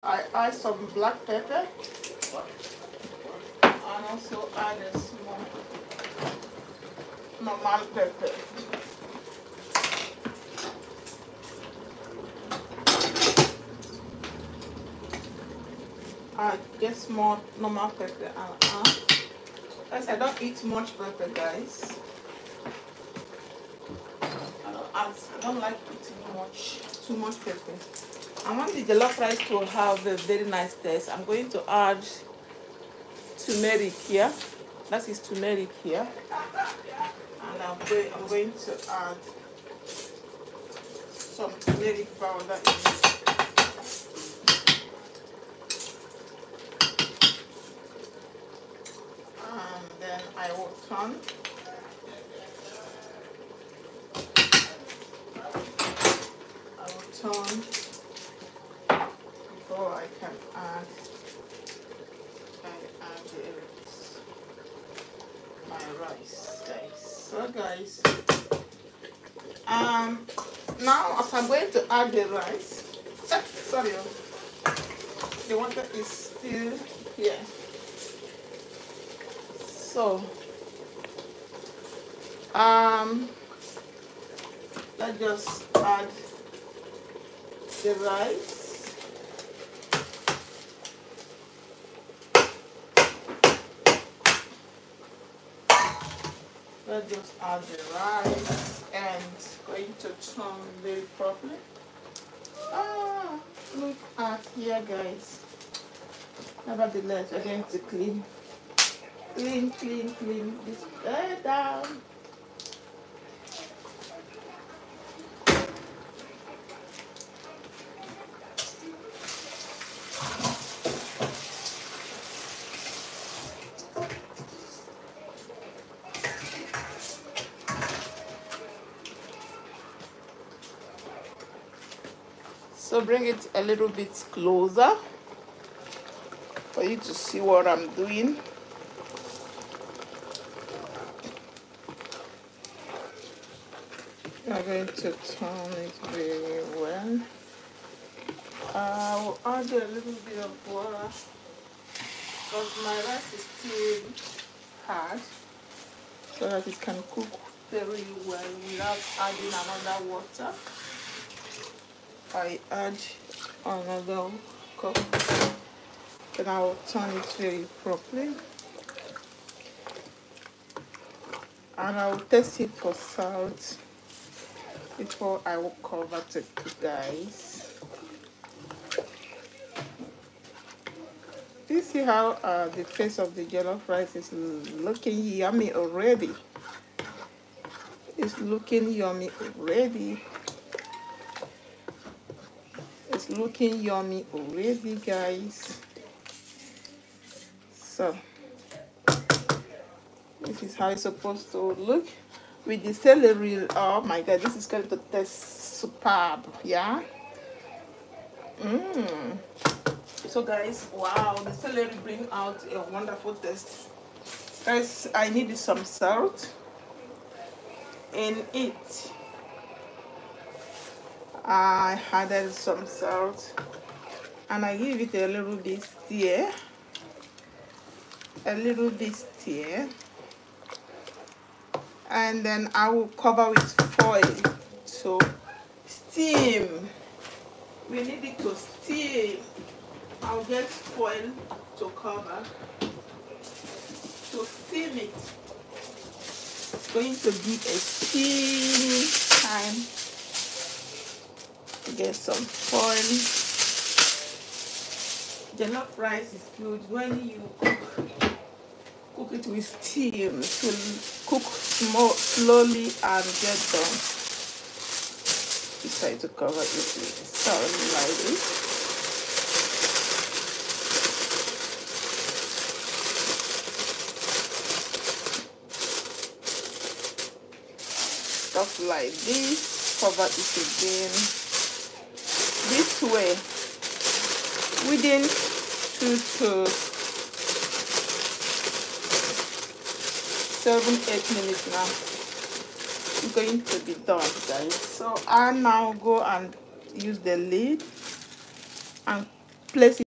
I add some black pepper and also add a small normal pepper. I get small normal pepper and guys, I don't eat much pepper, guys. I don't like eating too much pepper. I want the jollof rice to have a very nice taste. I'm going to add turmeric here. That is turmeric here. And I'm going to add some turmeric powder in it. And then I will turn. Before I can add my rice, guys. So guys, now as I'm going to add the rice, sorry, the water is still here. So let's just add the rice. Let's just add the rice and going to turn very properly. Look at here, guys. Nevertheless, we're going to clean this bed down. So bring it a little bit closer for you to see what I'm doing. I'm going to turn it very well. I'll add a little bit of water because my rice is still hard, so that it can cook very well without adding another water. I add another cup, then I will turn it very properly, and I will test it for salt before I will cover it, guys. Do you see how the face of the jollof rice is looking yummy already? It's looking yummy already. It's looking yummy already, guys. So this is how it's supposed to look with the celery. Oh my god, this is going to taste superb. Yeah. So guys, wow, the celery brings out a wonderful taste. Guys, I needed some salt in it. I added some salt and I give it a little bit stir. And then I will cover with foil to steam. We need it to steam. I'll get foil to cover to steam it. It's going to be a steaming time. Get some foil. Jollof rice is good when you cook it with steam. It will cook slowly and get done. Decide to cover it with salt like this. Stuff like this. Cover it again. This way, within 2 to 7-8 minutes now, it's going to be done, guys. So I now go and use the lid and place it